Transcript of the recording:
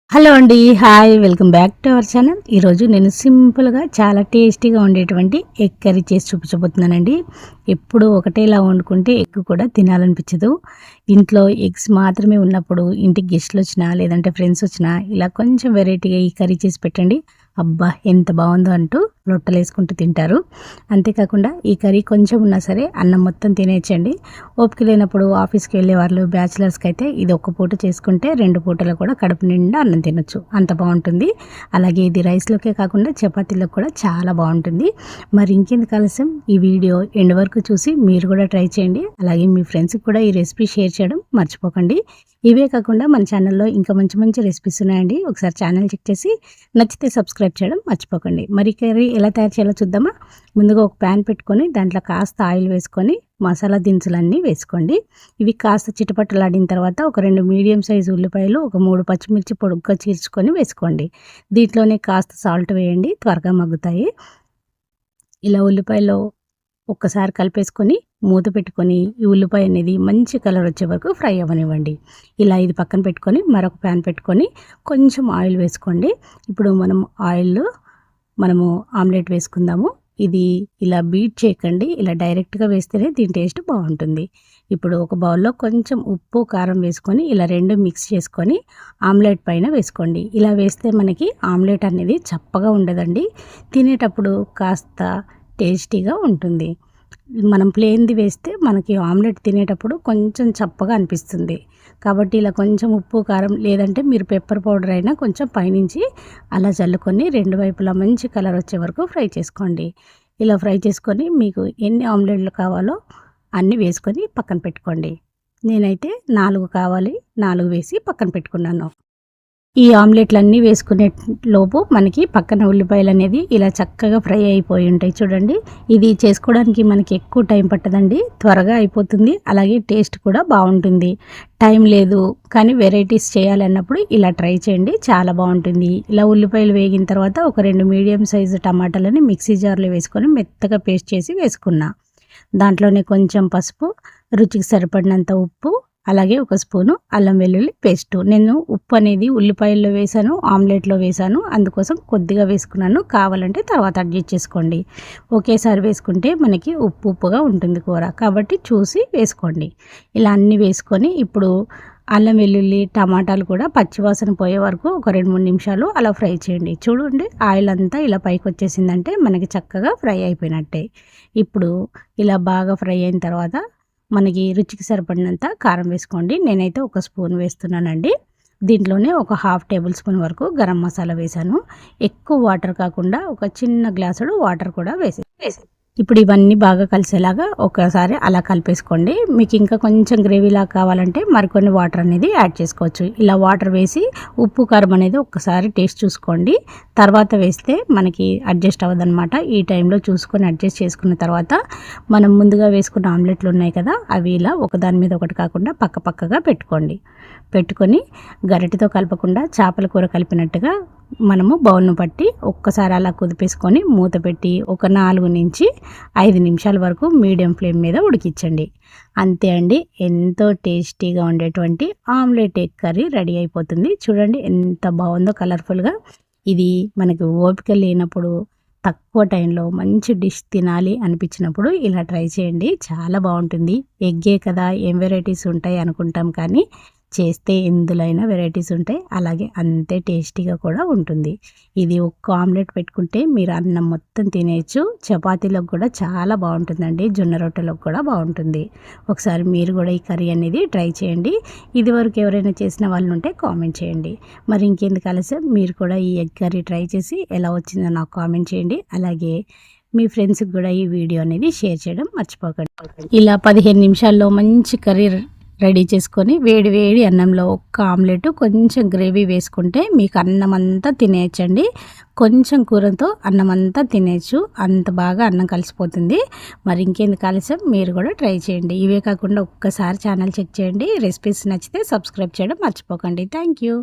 Hello అండి, hi, welcome back to our channel. ఈరోజు నేను సింపుల్గా చాలా టేస్టీగా ఉండేటువంటి ఎగ్ కర్రీ చేసి చూపించబోతున్నానండి. ఎప్పుడు ఒకటేలా వండుకుంటే ఎగ్ కూడా తినాలనిపించదు. ఇంట్లో ఎగ్స్ మాత్రమే ఉన్నప్పుడు ఇంటికి గెస్ట్లు వచ్చినా లేదంటే ఫ్రెండ్స్ వచ్చినా ఇలా కొంచెం వెరైటీగా ఈ కర్రీ చేసి పెట్టండి. అబ్బా ఎంత బాగుందో అంటూ రొట్టెలు వేసుకుంటూ తింటారు. అంతేకాకుండా ఈ కర్రీ కొంచెం ఉన్నా సరే అన్నం మొత్తం తినేయచ్చండి. ఓపిక లేనప్పుడు ఆఫీస్కి వెళ్ళే వాళ్ళు బ్యాచిలర్స్కి అయితే ఇది ఒక్క పూట చేసుకుంటే 2 పూటలు కూడా కడుపు నిండా అన్నం తినొచ్చు, అంత బాగుంటుంది. అలాగే ఇది రైస్లోకే కాకుండా చపాతీలకు కూడా చాలా బాగుంటుంది. మరి ఇంకెందుకు ఆలస్యం, ఈ వీడియో ఎండ్ వరకు చూసి మీరు కూడా ట్రై చేయండి. అలాగే మీ ఫ్రెండ్స్కి కూడా ఈ రెసిపీ షేర్ చేయడం మర్చిపోకండి. ఇవే కాకుండా మన ఛానల్లో ఇంకా మంచి మంచి రెసిపీస్ ఉన్నాయండి. ఒకసారి ఛానల్ చెక్ చేసి నచ్చితే సబ్స్క్రైబ్ చేయడం మర్చిపోకండి. మరి కర్రీ ఎలా తయారు చేయాలో చూద్దామా. ముందుగా ఒక ప్యాన్ పెట్టుకొని దాంట్లో కాస్త ఆయిల్ వేసుకొని మసాలా దినుసులన్నీ వేసుకోండి. ఇవి కాస్త చిటపట్టలాడిన తర్వాత ఒక 2 మీడియం సైజు ఉల్లిపాయలు, ఒక 3 పచ్చిమిర్చి పొడుగ్గా చీల్చుకొని వేసుకోండి. దీంట్లోనే కాస్త సాల్ట్ వేయండి, త్వరగా మగ్గుతాయి. ఇలా ఉల్లిపాయలో ఒక్కసారి కలిపేసుకొని మూత పెట్టుకొని ఈ ఉల్లిపాయ అనేది మంచి కలర్ వచ్చే వరకు ఫ్రై అవ్వనివ్వండి. ఇలా ఇది పక్కన పెట్టుకొని మరొక ప్యాన్ పెట్టుకొని కొంచెం ఆయిల్ వేసుకోండి. ఇప్పుడు మనము ఆమ్లెట్ వేసుకుందాము. ఇది ఇలా బీట్ చేయకండి, ఇలా డైరెక్ట్గా వేస్తేనే దీని టేస్ట్ బాగుంటుంది. ఇప్పుడు ఒక బౌల్లో కొంచెం ఉప్పు కారం వేసుకొని ఇలా 2 మిక్స్ చేసుకొని ఆమ్లెట్ పైన వేసుకోండి. ఇలా వేస్తే మనకి ఆమ్లెట్ అనేది చప్పగా ఉండదండి, తినేటప్పుడు కాస్త టేస్టీగా ఉంటుంది. మనం ప్లేన్ది వేస్తే మనకి ఆమ్లెట్ తినేటప్పుడు కొంచెం చప్పగా అనిపిస్తుంది. కాబట్టి ఇలా కొంచెం ఉప్పు కారం లేదంటే మీరు పెప్పర్ పౌడర్ అయినా కొంచెం పైనుంచి అలా చల్లుకొని 2 వైపులా మంచి కలర్ వచ్చే వరకు ఫ్రై చేసుకోండి. ఇలా ఫ్రై చేసుకొని మీకు ఎన్ని ఆమ్లెట్లు కావాలో అన్నీ వేసుకొని పక్కన పెట్టుకోండి. నేనైతే 4 కావాలి, 4 వేసి పక్కన పెట్టుకున్నాను. ఈ ఆమ్లెట్లన్నీ వేసుకునే లోపు మనకి పక్కన ఉల్లిపాయలు అనేది ఇలా చక్కగా ఫ్రై అయిపోయి ఉంటాయి చూడండి. ఇది చేసుకోవడానికి మనకి ఎక్కువ టైం పట్టదండి, త్వరగా అయిపోతుంది. అలాగే టేస్ట్ కూడా బాగుంటుంది. టైం లేదు కానీ వెరైటీస్ చేయాలన్నప్పుడు ఇలా ట్రై చేయండి, చాలా బాగుంటుంది. ఇలా ఉల్లిపాయలు వేగిన తర్వాత ఒక 2 మీడియం సైజు టమాటాలని మిక్సీ జార్లో వేసుకొని మెత్తగా పేస్ట్ చేసి వేసుకున్నా. దాంట్లోనే కొంచెం పసుపు, రుచికి సరిపడినంత ఉప్పు, అలాగే 1 స్పూను అల్లం వెల్లుల్లి పేస్టు. నేను ఉప్పు అనేది ఉల్లిపాయల్లో వేసాను, ఆమ్లెట్లో వేసాను, అందుకోసం కొద్దిగా వేసుకున్నాను. కావాలంటే తర్వాత అడ్జస్ట్ చేసుకోండి. ఒకేసారి వేసుకుంటే మనకి ఉప్పుగా ఉంటుంది కూర, కాబట్టి చూసి వేసుకోండి. ఇలా అన్నీ వేసుకొని ఇప్పుడు అల్లం వెల్లుల్లి టమాటాలు కూడా పచ్చివాసన పోయే వరకు ఒక 2-3 నిమిషాలు అలా ఫ్రై చేయండి. చూడండి ఆయిల్ అంతా ఇలా పైకి వచ్చేసిందంటే మనకి చక్కగా ఫ్రై అయిపోయినట్టే. ఇప్పుడు ఇలా బాగా ఫ్రై అయిన తర్వాత మనకి రుచికి సరిపడినంత కారం వేసుకోండి. నేనైతే 1 స్పూన్ వేస్తున్నానండి. దీంట్లోనే ఒక 1/2 టేబుల్ స్పూన్ వరకు గరం మసాలా వేసాను. ఎక్కువ వాటర్ కాకుండా ఒక చిన్న గ్లాసుడు వాటర్ కూడా వేసి ఇప్పుడు ఇవన్నీ బాగా కలిసేలాగా ఒకసారి అలా కలిపేసుకోండి. మీకు ఇంకా కొంచెం గ్రేవీలాగా కావాలంటే మరికొన్ని వాటర్ అనేది యాడ్ చేసుకోవచ్చు. ఇలా వాటర్ వేసి ఉప్పు కారం అనేది ఒక్కసారి టేస్ట్ చూసుకోండి. తర్వాత వేస్తే మనకి అడ్జస్ట్ అవ్వదన్నమాట. ఈ టైంలో చూసుకొని అడ్జస్ట్ చేసుకున్న తర్వాత మనం ముందుగా వేసుకున్న ఆమ్లెట్లు ఉన్నాయి కదా, అవి ఇలా ఒకదాని మీద ఒకటి కాకుండా పక్కగా పెట్టుకొని గరిటెతో కలపకుండా చేపల కూర కలిపినట్టుగా మనము బౌల్ను పట్టి ఒక్కసారి అలా కుదిపేసుకొని మూత పెట్టి ఒక 4 నుంచి 5 నిమిషాల వరకు మీడియం ఫ్లేమ్ మీద ఉడికించండి. అంతే అండి, ఎంతో టేస్టీగా ఉండేటువంటి ఆమ్లెట్ ఎగ్ కర్రీ రెడీ అయిపోతుంది. చూడండి ఎంత బాగుందో కలర్ఫుల్గా. ఇది మనకి ఓపిక లేనప్పుడు తక్కువ టైంలో మంచి డిష్ తినాలి అనిపించినప్పుడు ఇలా ట్రై చేయండి, చాలా బాగుంటుంది. ఎగ్గే కదా ఏం వెరైటీస్ ఉంటాయి అనుకుంటాం, కానీ చేస్తే ఎందులో అయినా వెరైటీస్ ఉంటాయి. అలాగే అంతే టేస్టీగా కూడా ఉంటుంది. ఇది ఒక్క ఆమ్లెట్ పెట్టుకుంటే మీరు అన్నం మొత్తం తినేయచ్చు. చపాతీలకు కూడా చాలా బాగుంటుందండి, జొన్న రొట్టెలకు కూడా బాగుంటుంది. ఒకసారి మీరు కూడా ఈ కర్రీ అనేది ట్రై చేయండి. ఇదివరకు ఎవరైనా చేసిన వాళ్ళు ఉంటే కామెంట్ చేయండి. మరి ఇంకెందుకు ఆలస్యం, మీరు కూడా ఈ ఎగ్ కర్రీ ట్రై చేసి ఎలా వచ్చిందో నాకు కామెంట్ చేయండి. అలాగే మీ ఫ్రెండ్స్కి కూడా ఈ వీడియో అనేది షేర్ చేయడం మర్చిపోకండి. ఇలా 15 నిమిషాల్లో మంచి కర్రీ రెడీ చేసుకొని వేడి వేడి అన్నంలో ఒక్క ఆమ్లెట్ కొంచెం గ్రేవీ వేసుకుంటే మీకు అన్నం అంతా తినేయచ్చండి. కొంచెం కూరతో అన్నం అంతా తినేయచ్చు, అంత బాగా అన్నం కలిసిపోతుంది. మరి ఇంకెందుకు ఆలస్యం, మీరు కూడా ట్రై చేయండి. ఇవే కాకుండా ఒక్కసారి ఛానల్ చెక్ చేయండి. రెసిపీస్ నచ్చితే సబ్స్క్రైబ్ చేయడం మర్చిపోకండి. Thank you.